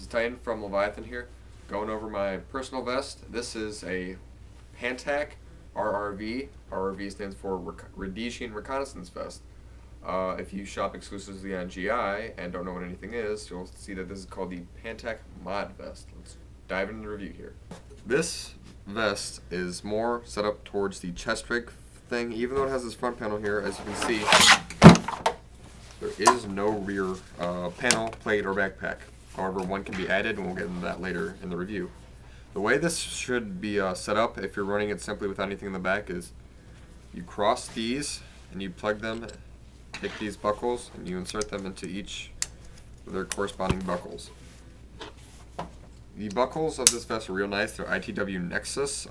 This is Titann from Leviathan here, going over my personal vest. This is a Pantac RRV. RRV stands for Rhodesian Reconnaissance Vest. If you shop exclusively on GI and don't know what anything is, you'll see that this is called the Pantac Mod vest. Let's dive into the review here. This vest is more set up towards the chest rig thing, even though it has this front panel here. As you can see, there is no rear panel, plate, or backpack. However, one can be added, and we'll get into that later in the review. The way this should be set up, if you're running it simply without anything in the back, is you cross these and you plug them, take these buckles, and you insert them into each of their corresponding buckles. The buckles of this vest are real nice. They're ITW Nexus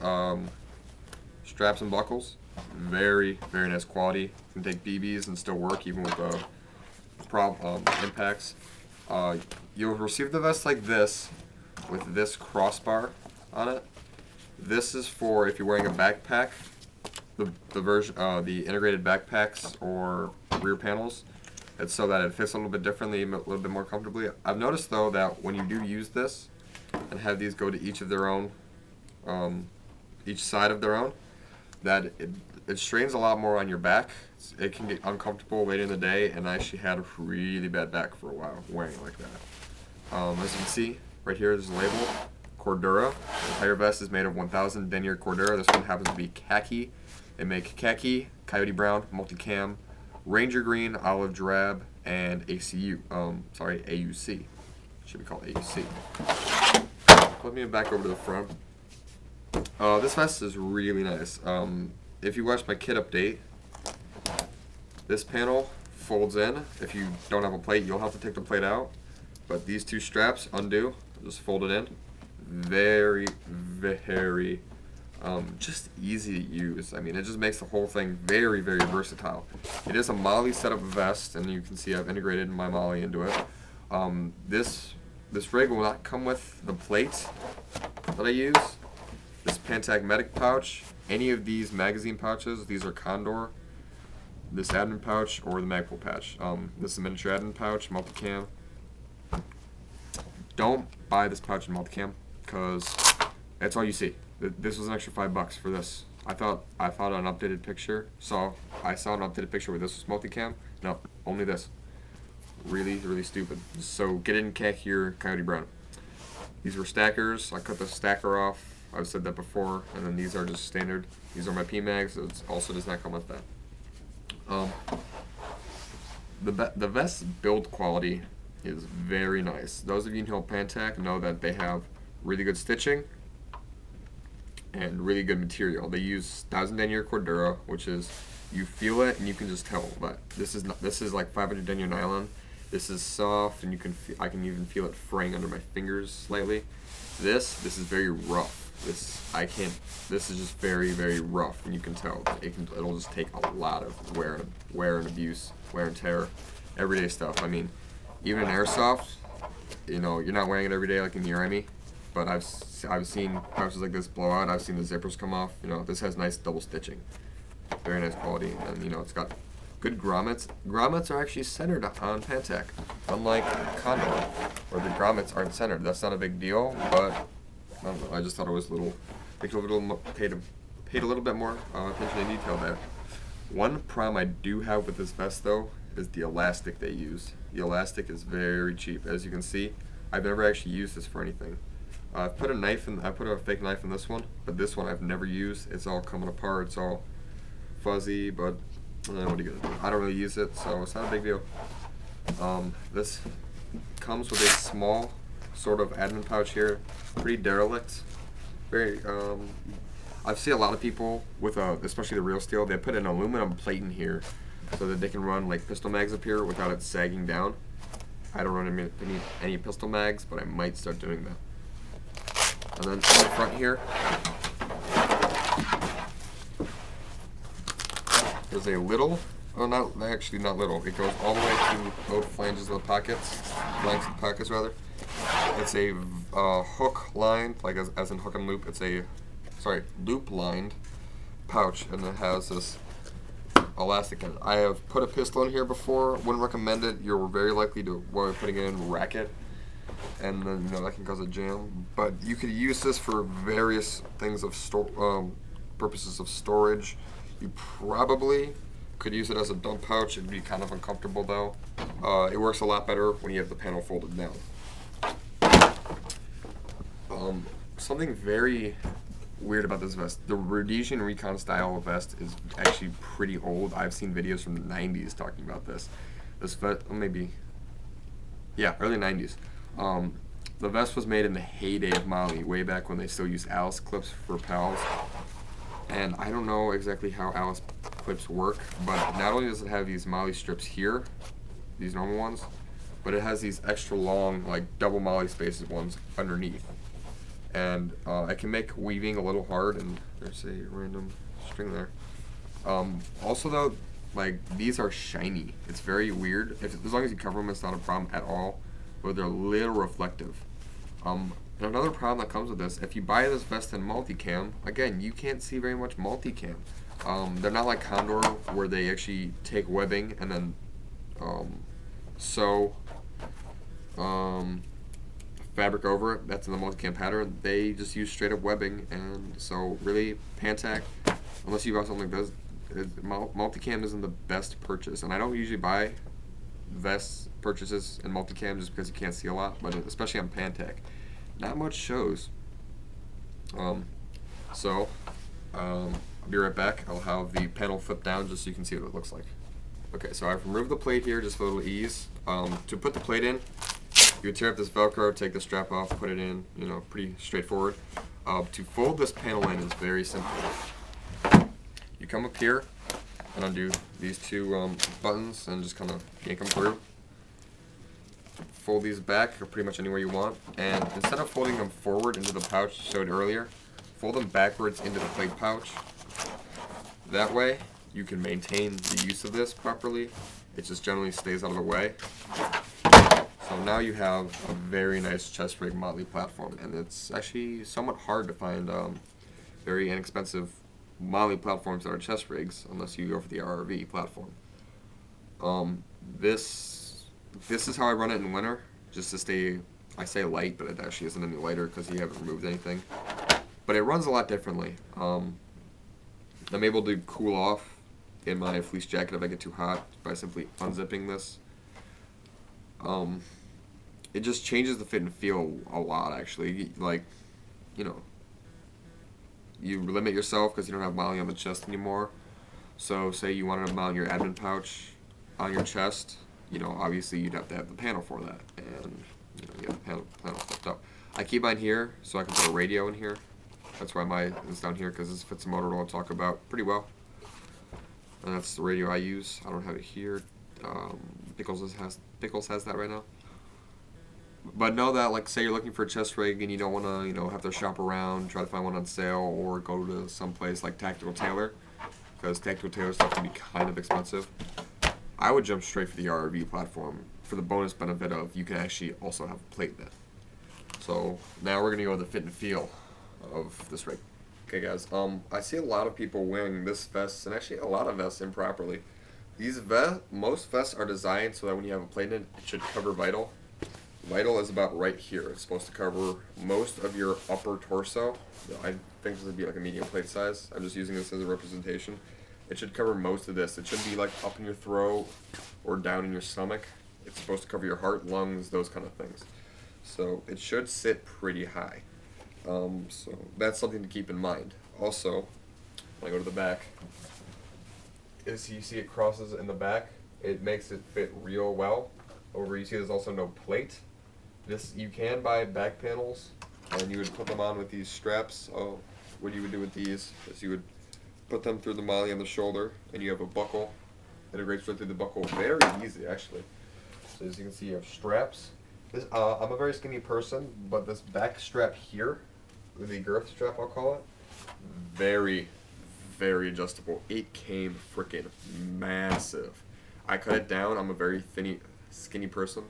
straps and buckles. Very, very nice quality. You can take BBs and still work even with the impacts. You'll receive the vest like this with this crossbar on it. This is for if you're wearing a backpack, the integrated backpacks or rear panels. It's so that it fits a little bit differently, a little bit more comfortably. I've noticed though that when you do use this and have these go to each of their own, each side of their own, that it strains a lot more on your back. It can get uncomfortable later in the day, and I actually had a really bad back for a while wearing it like that. As you can see, right here is the label, Cordura. The entire vest is made of 1000 denier Cordura. This one happens to be khaki. They make khaki, coyote brown, multicam, ranger green, olive drab, and AUC. Should be called AUC. Let me back over to the front. This vest is really nice. If you watch my kit update, this panel folds in. If you don't have a plate, you'll have to take the plate out. But these two straps undo, just fold it in. Very, very, just easy to use. I mean, it just makes the whole thing very, very versatile. It is a MOLLE setup vest, and you can see I've integrated my MOLLE into it. This rig will not come with the plate that I use. This Pantac Medic pouch, any of these magazine pouches, these are Condor, this admin pouch, or the Magpul patch. This is a miniature admin pouch, multicam. Don't buy this pouch in multicam, because that's all you see. This was an extra $5 for this. I thought an updated picture, I saw an updated picture where this was multicam. No, only this. Really, really stupid. So get in khaki or coyote brown. These were stackers. I cut the stacker off. I've said that before, and then these are just standard. These are my PMags. It also does not come with that. The vest build quality is very nice. Those of you who know Pantac know that they have really good stitching and really good material. They use 1000 denier Cordura, which is, you feel it and you can just tell. But this is like 500 denier nylon. This is soft, and I can even feel it fraying under my fingers slightly. This is very rough. This is just very, very rough, and you can tell it'll just take a lot of wear and abuse, wear and tear, everyday stuff. I mean, even in airsoft, you know, you're not wearing it every day like in the Army, but I've seen pouches like this blow out. I've seen the zippers come off. You know, this has nice double stitching, very nice quality, and you know, it's got good grommets. Grommets are actually centered on Pantac, unlike Condor, where the grommets aren't centered. That's not a big deal, but I don't know. I just thought it was paid a little bit more attention to detail there. One problem I do have with this vest though is the elastic they use. The elastic is very cheap. As you can see, I've never actually used this for anything. I put a fake knife in this one, but this one I've never used. It's all coming apart. It's all fuzzy, but what are you gonna do? I don't really use it, so it's not a big deal. This comes with a small sort of admin pouch here, pretty derelict. Very, I've seen a lot of people with especially the real steel, they put an aluminum plate in here so that they can run like pistol mags up here without it sagging down. I don't run any pistol mags, but I might start doing that. And then in the front here, there's a little, not little, it goes all the way to both flanges of the pockets, flanks of the pockets rather. It's a hook lined, like as in hook and loop, it's a, loop lined pouch, and it has this elastic in it. I have put a pistol in here before, wouldn't recommend it. You're very likely to, when putting it in, rack it. and then that can cause a jam. But you could use this for various things of purposes of storage. You probably could use it as a dump pouch. It'd be kind of uncomfortable though. It works a lot better when you have the panel folded down. Something very weird about this vest. The Rhodesian Recon style vest is actually pretty old. I've seen videos from the 90s talking about this. This vest, maybe, yeah, early 90s. The vest was made in the heyday of Mali, way back when they still used Alice clips for pals. And I don't know exactly how Alice clips work, but not only does it have these Mali strips here, these normal ones, but it has these extra long, like double Mali spaces ones underneath. And it can make weaving a little hard, and there's a random string there. Also though, like, these are shiny. It's very weird. As long as you cover them, it's not a problem at all, but they're a little reflective. And another problem that comes with this, if you buy this vest in multicam, again, you can't see very much multicam. They're not like Condor, where they actually take webbing and then sew fabric over it. That's in the multicam pattern. They just use straight up webbing, and so really Pantac, unless you buy something like this, multicam isn't the best purchase. And I don't usually buy vest purchases in multicam just because you can't see a lot, but especially on Pantac, not much shows. I'll be right back. I'll have the panel flipped down just so you can see what it looks like. Okay, so I've removed the plate here just for a little ease. To put the plate in, you would tear up this Velcro, take the strap off, put it in, pretty straightforward. To fold this panel in is very simple. You come up here and undo these two buttons and just kind of yank them through. Fold these back or pretty much anywhere you want, and instead of folding them forward into the pouch showed earlier, fold them backwards into the plate pouch. That way you can maintain the use of this properly. It just generally stays out of the way. So now you have a very nice chest rig motley platform, and it's actually somewhat hard to find very inexpensive motley platforms that are chest rigs unless you go for the RRV platform. This is how I run it in winter, just to stay, I say light, but it actually isn't any lighter because you haven't removed anything. But it runs a lot differently. I'm able to cool off in my fleece jacket if I get too hot by simply unzipping this. It just changes the fit and feel a lot, actually. Like, you limit yourself because you don't have mounting on the chest anymore. So say you wanted to mount your admin pouch on your chest, obviously you'd have to have the panel for that, and you have the panel flipped up. I keep mine here so I can put a radio in here. That's why mine is down here, because this fits the motor I'll talk about pretty well. And that's the radio I use. I don't have it here. Pickles has that right now. But know that, like, say you're looking for a chest rig and you don't want to, have to shop around, try to find one on sale, or go to some place like Tactical Tailor, because Tactical Tailor stuff can be kind of expensive. I would jump straight for the RRV platform for the bonus benefit of you can actually also have a plate in it. So now we're gonna go with the fit and feel of this rig. Okay, guys. I see a lot of people wearing this vest, and actually a lot of vests improperly. Most vests are designed so that when you have a plate in it, it should cover vital. Vital is about right here. It's supposed to cover most of your upper torso. I think this would be like a medium plate size. I'm just using this as a representation. It should cover most of this. It shouldn't be like up in your throat or down in your stomach. It's supposed to cover your heart, lungs, those kind of things. So it should sit pretty high. So that's something to keep in mind. Also, when I go to the back, is you see it crosses in the back. It makes it fit real well. Over you see there's also no plate. You can buy back panels, and you would put them on with these straps. What you would do with these is you would put them through the molly on the shoulder, and you have a buckle. Integrates right through the buckle. Very easy, actually. So as you can see, you have straps. I'm a very skinny person, but this back strap here, the girth strap I'll call it, very, very adjustable. It came freaking massive. I cut it down. I'm a very skinny person.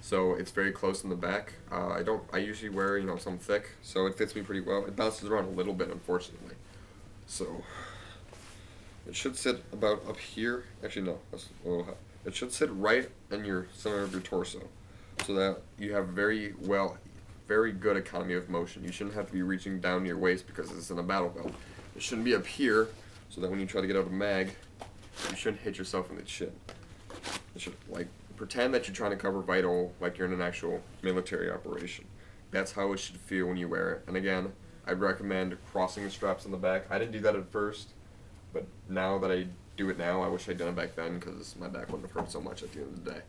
So it's very close in the back. I usually wear, something thick, so it fits me pretty well. It bounces around a little bit, unfortunately. So it should sit about up here. Actually, no, that's a little high. It should sit right in your center of your torso. so that you have very good economy of motion. You shouldn't have to be reaching down to your waist because it's in a battle belt. It shouldn't be up here, so that when you try to get out of mag, you shouldn't hit yourself in the chin. It should, like, pretend that you're trying to cover vital like you're in an actual military operation. That's how it should feel when you wear it. And again, I'd recommend crossing the straps on the back. I didn't do that at first, but now that I do it now, I wish I'd done it back then because my back wouldn't have hurt so much at the end of the day.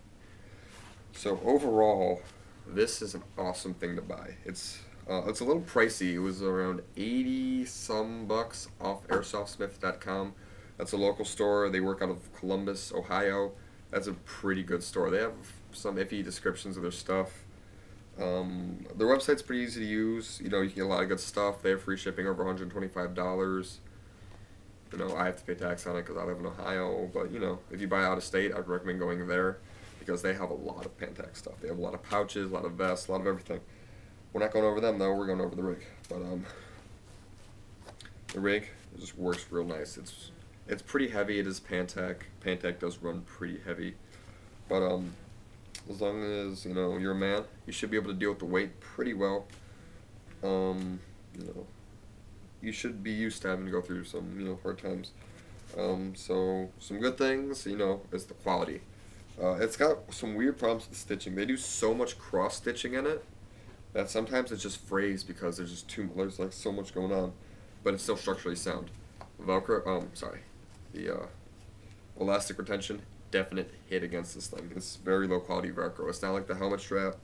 So overall, this is an awesome thing to buy. It's a little pricey. It was around 80 some bucks off airsoftsmith.com. That's a local store. They work out of Columbus, Ohio. That's a pretty good store. They have some iffy descriptions of their stuff. Their website's pretty easy to use. You know, you can get a lot of good stuff. They have free shipping over $125. You know, I have to pay tax on it because I live in Ohio. But, you know, if you buy out of state, I'd recommend going there because they have a lot of Pantac stuff. They have a lot of pouches, a lot of vests, a lot of everything. We're not going over them, though. We're going over the rig. But the rig just works real nice. It's pretty heavy. It is Pantac. Pantac does run pretty heavy. But as long as, you know, you're a man, you should be able to deal with the weight pretty well. You know, you should be used to having to go through some, you know, hard times. So some good things, you know, is the quality. It's got some weird problems with the stitching. They do so much cross stitching in it that sometimes it's just frays because there's like so much going on, but it's still structurally sound. Velcro, the elastic retention, definite hit against this thing. It's very low quality Velcro. It's not like the helmet strap.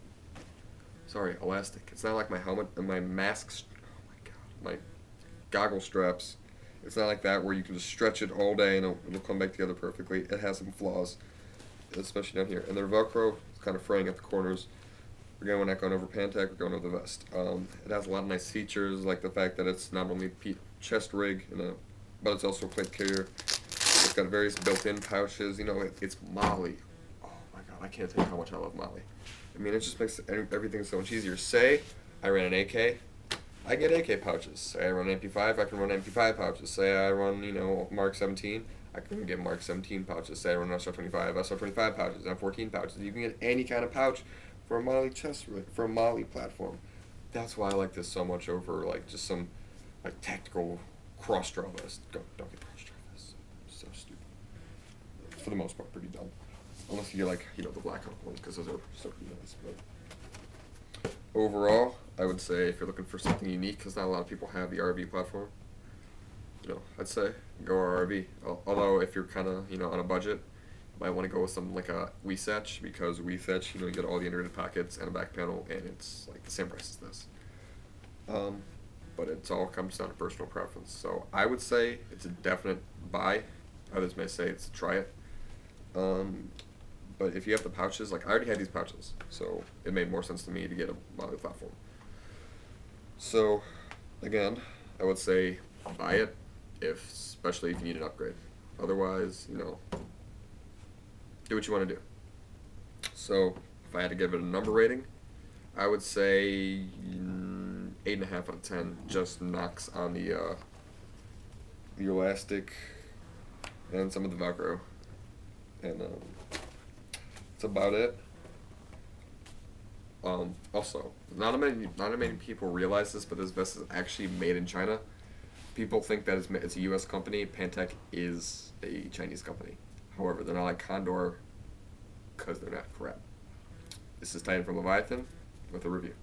Sorry, elastic. It's not like my helmet and my mask. Oh my god, my goggle straps. It's not like that where you can just stretch it all day and it'll come back together perfectly. It has some flaws, especially down here. And their Velcro is kind of fraying at the corners. Again, we're not going over Pantac, we're going over the vest. It has a lot of nice features, like the fact that it's not only chest rig, but it's also plate carrier. It's got various built-in pouches. You know, it's Molly. Oh my god, I can't tell you how much I love Molly. I mean, it just makes everything so much easier. Say I ran an AK, I get AK pouches. Say I run an MP5, I can run MP5 pouches. Say I run, you know, Mark 17, I can get Mark 17 pouches. Say I run SR25, SR25 pouches, M14 pouches. You can get any kind of pouch for a Molly for a Molly platform. That's why I like this so much over like just some like tactical cross-draw vest. Don't get cross-draw vests. So stupid. For the most part, pretty dumb. Unless you get like, you know, the Black Hawk ones, because those are so nice. But overall, I would say if you're looking for something unique, because not a lot of people have the RV platform, you know, I'd say go RRV. Although if you're kind of, you know, on a budget, you might want to go with something like a Wesetch, because Wesetch, you know, you get all the integrated pockets and a back panel, and it's like the same price as this. But it all comes down to personal preference. So I would say it's a definite buy. Others may say it's a try it. But if you have the pouches, like I already had these pouches, so it made more sense to me to get a Molly platform. So again, I would say buy it, especially if you need an upgrade. Otherwise, you know, do what you want to do. So if I had to give it a number rating, I would say 8.5 out of 10. Just knocks on the elastic and some of the Velcro, and that's about it. Also, not many people realize this, but this vest is actually made in China. People think that it's a U.S. company. Pantac is a Chinese company. However, they're not like Condor because they're not crap. This is Titann from Leviathan with a review.